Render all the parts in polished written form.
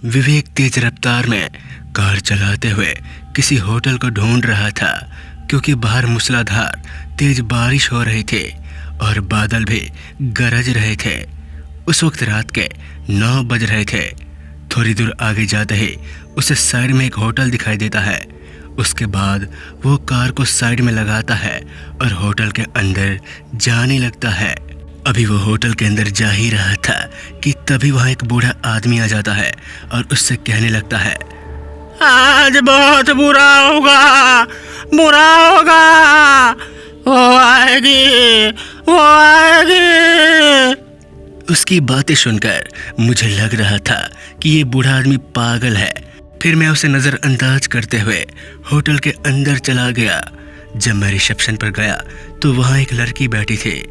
विवेक तेज रफ्तार में कार चलाते हुए किसी होटल को ढूंढ रहा था, क्योंकि बाहर मूसलाधार तेज बारिश हो रही थी और बादल भी गरज रहे थे। उस वक्त रात के 9 बज रहे थे। थोड़ी दूर आगे जाते ही उसे साइड में एक होटल दिखाई देता है। उसके बाद वो कार को साइड में लगाता है और होटल के अंदर जाने लगता है। अभी वो होटल के अंदर जा ही रहा था कि तभी वहाँ एक बूढ़ा आदमी आ जाता है और उससे कहने लगता है, आज बहुत बुरा होगा, बुरा होगा। वो आएगी, वो आएगी। उसकी बातें सुनकर मुझे लग रहा था कि ये बूढ़ा आदमी पागल है। फिर मैं उसे नज़रअंदाज करते हुए होटल के अंदर चला गया। जब मैं रिसेप्शन पर गया तो वहाँ एक लड़की बैठी थी।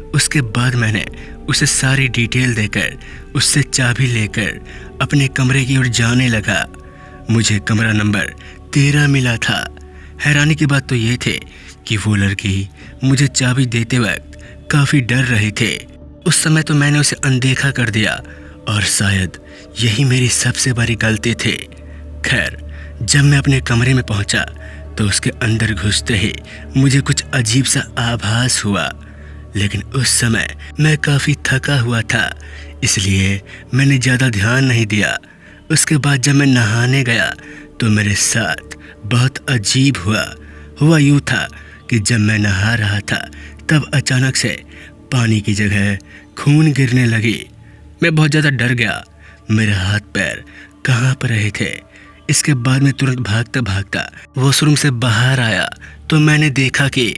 उसके बाद मैंने उसे सारी डिटेल देकर उससे चाबी लेकर अपने कमरे की ओर जाने लगा। मुझे कमरा नंबर 13 मिला था। हैरानी की बात तो ये थी कि वो लड़की मुझे चाबी देते वक्त काफ़ी डर रही थी। उस समय तो मैंने उसे अनदेखा कर दिया और शायद यही मेरी सबसे बड़ी गलती थी। खैर, जब मैं अपने कमरे में पहुंचा तो उसके अंदर घुसते ही मुझे कुछ अजीब सा आभास हुआ, लेकिन उस समय मैं काफ़ी थका हुआ था, इसलिए मैंने ज़्यादा ध्यान नहीं दिया। उसके बाद जब मैं नहाने गया तो मेरे साथ बहुत अजीब हुआ यूँ था कि जब मैं नहा रहा था तब अचानक से पानी की जगह खून गिरने लगी। मैं बहुत ज़्यादा डर गया। मेरे हाथ पैर कहाँ पर रहे थे। इसके बाद मैं तुरंत भागता भागता वॉशरूम से बाहर आया तो मैंने देखा कि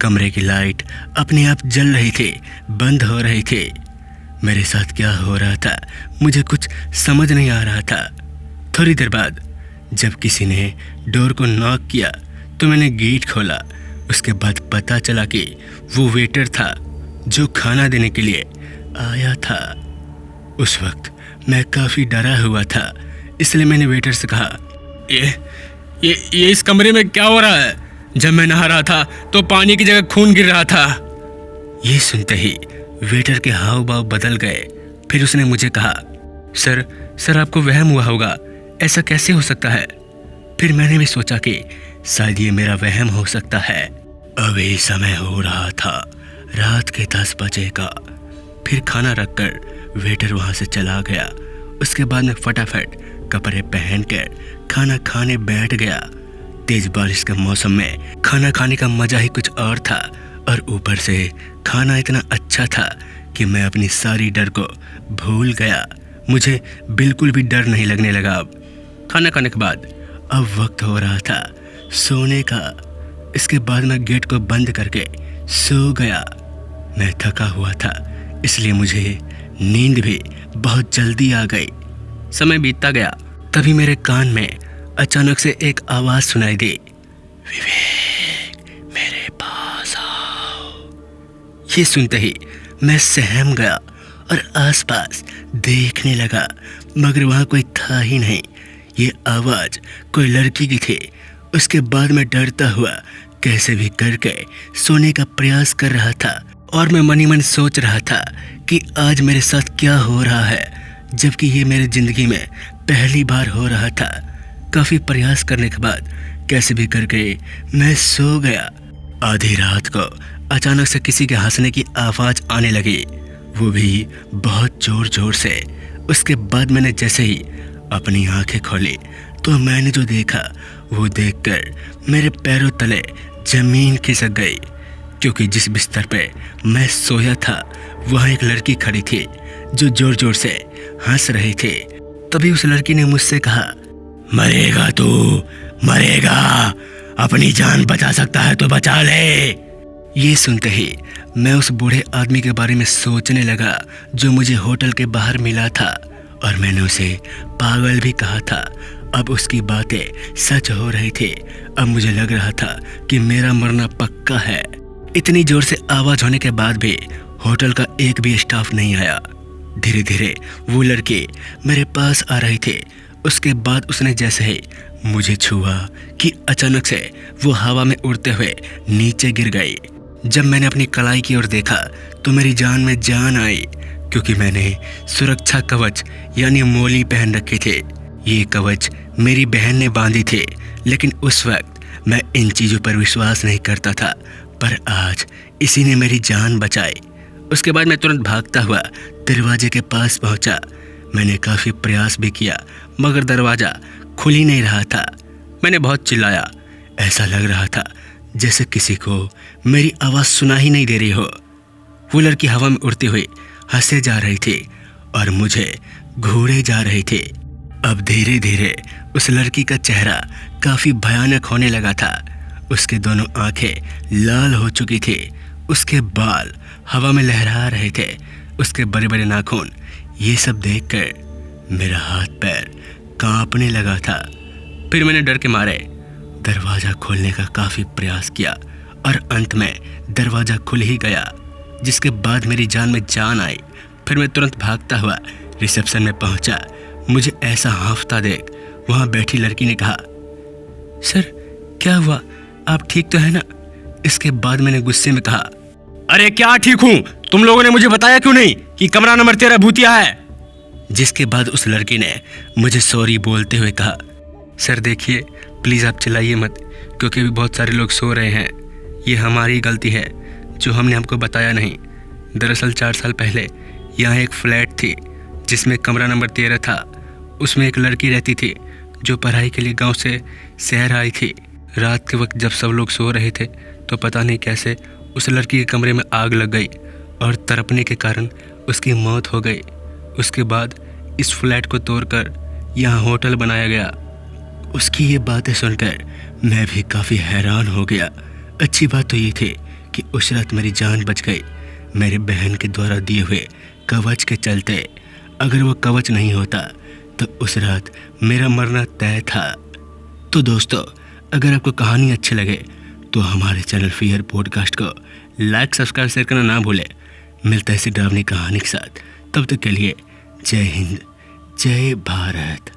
कमरे की लाइट अपने आप जल रही थी, बंद हो रही थी। मेरे साथ क्या हो रहा था मुझे कुछ समझ नहीं आ रहा था। थोड़ी देर बाद जब किसी ने डोर को नॉक किया तो मैंने गेट खोला। उसके बाद पता चला कि वो वेटर था जो खाना देने के लिए आया था। उस वक्त मैं काफ़ी डरा हुआ था, इसलिए मैंने वेटर से कहा, ये इस कमरे में क्या हो रहा है? जब मैं नहा रहा था तो पानी की जगह खून गिर रहा था। ये सुनते ही वेटर के हाव भाव बदल गए। फिर उसने मुझे कहा, सर आपको वहम हुआ होगा, ऐसा कैसे हो सकता है? फिर मैंने भी सोचा कि शायद ये मेरा वहम हो सकता है। अभी समय हो रहा था रात के 10 बजे का। फिर खाना रखकर वेटर वहाँ से चला गया। उसके बाद मैं फटाफट कपड़े पहनकर खाना खाने बैठ गया। तेज बारिश के मौसम में खाना खाने का मजा ही कुछ और था, और ऊपर से खाना इतना अच्छा था कि मैं अपनी सारी डर को भूल गया। मुझे बिल्कुल भी डर नहीं लगने लगा। अब खाना खाने के बाद अब वक्त हो रहा था सोने का। इसके बाद मैं गेट को बंद करके सो गया। मैं थका हुआ था, इसलिए मुझे नींद भी बहुत जल्दी आ गई। समय बीतता गया, तभी मेरे कान में अचानक से एक आवाज़ सुनाई दी, विवेक, मेरे पास आओ। ये सुनते ही मैं सहम गया और आसपास देखने लगा, मगर वहाँ कोई था ही नहीं। ये आवाज़ कोई लड़की की थी। उसके बाद मैं डरता हुआ कैसे भी करके सोने का प्रयास कर रहा था, और मैं मन ही मन सोच रहा था कि आज मेरे साथ क्या हो रहा है, जबकि ये मेरी ज़िंदगी में पहली बार हो रहा था। काफ़ी प्रयास करने के बाद कैसे भी करके मैं सो गया। आधी रात को अचानक से किसी के हंसने की आवाज़ आने लगी, वो भी बहुत ज़ोर ज़ोर से। उसके बाद मैंने जैसे ही अपनी आंखें खोली तो मैंने जो देखा वो देखकर मेरे पैरों तले ज़मीन खिसक गई, क्योंकि जिस बिस्तर पे मैं सोया था वहाँ एक लड़की खड़ी थी जो ज़ोर ज़ोर से हंस रही थी। तभी उस लड़की ने मुझसे कहा, मरेगा तू, मरेगा, अपनी जान बचा सकता है तो बचा ले। ये सुनते ही मैं उस बूढ़े आदमी के बारे में सोचने लगा जो मुझे होटल के बाहर मिला था, और मैंने उसे पागल भी कहा था। अब उसकी बातें सच हो रही थी। अब मुझे लग रहा था कि मेरा मरना पक्का है। इतनी जोर से आवाज़ होने के बाद भी होटल का एक भी स्टाफ नहीं आया। धीरे धीरे वो लड़की मेरे पास आ रही थी। उसके बाद उसने जैसे ही मुझे छुआ कि अचानक से वो हवा में उड़ते हुए नीचे गिर गई। जब मैंने अपनी कलाई की ओर देखा तो मेरी जान में जान आई, क्योंकि मैंने सुरक्षा कवच यानी मोली पहन रखी थी। ये कवच मेरी बहन ने बांधी थे, लेकिन उस वक्त मैं इन चीज़ों पर विश्वास नहीं करता था, पर आज इसी ने मेरी जान बचाई। उसके बाद मैं तुरंत भागता हुआ दरवाजे के पास पहुंचा। मैंने काफ़ी प्रयास भी किया, मगर दरवाज़ा खुल ही नहीं रहा था। मैंने बहुत चिल्लाया, ऐसा लग रहा था जैसे किसी को मेरी आवाज़ सुना ही नहीं दे रही हो। वो लड़की हवा में उड़ती हुई हंसे जा रही थी और मुझे घूरे जा रही थी। अब धीरे धीरे उस लड़की का चेहरा काफ़ी भयानक होने लगा था। उसके दोनों आंखें लाल हो चुकी थी, उसके बाल हवा में लहरा रहे थे, उसके बड़े बड़े नाखून। ये सब देखकर मेरा हाथ पैर कांपने लगा था। फिर मैंने डर के मारे दरवाज़ा खोलने का काफ़ी प्रयास किया और अंत में दरवाज़ा खुल ही गया, जिसके बाद मेरी जान में जान आई। फिर मैं तुरंत भागता हुआ रिसेप्शन में पहुंचा। मुझे ऐसा हांफता देख वहां बैठी लड़की ने कहा, सर क्या हुआ, आप ठीक तो है ना? इसके बाद मैंने गुस्से में कहा, अरे क्या ठीक हूँ, तुम लोगों ने मुझे बताया क्यों नहीं कि कमरा नंबर 13 भूतिया है? जिसके बाद उस लड़की ने मुझे सॉरी बोलते हुए कहा, सर देखिए प्लीज़ आप चिल्लाइए मत, क्योंकि अभी बहुत सारे लोग सो रहे हैं। ये हमारी गलती है जो हमने आपको बताया नहीं। दरअसल 4 साल पहले यहाँ एक फ्लैट थी जिसमें कमरा नंबर 13 था। उसमें एक लड़की रहती थी जो पढ़ाई के लिए गांव से शहर आई थी। रात के वक्त जब सब लोग सो रहे थे तो पता नहीं कैसे उस लड़की के कमरे में आग लग गई और तड़पने के कारण उसकी मौत हो गई। उसके बाद इस फ्लैट को तोड़कर यहाँ होटल बनाया गया। उसकी ये बातें सुनकर मैं भी काफ़ी हैरान हो गया। अच्छी बात तो ये थी कि उस रात मेरी जान बच गई, मेरे बहन के द्वारा दिए हुए कवच के चलते। अगर वो कवच नहीं होता तो उस रात मेरा मरना तय था। तो दोस्तों, अगर आपको कहानी अच्छी लगे तो हमारे चैनल फियर पॉडकास्ट को लाइक, सब्सक्राइब, शेयर करना ना भूलें। मिलता है इसी डरावनी कहानी के साथ। तब तक के लिए जय हिंद, जय भारत।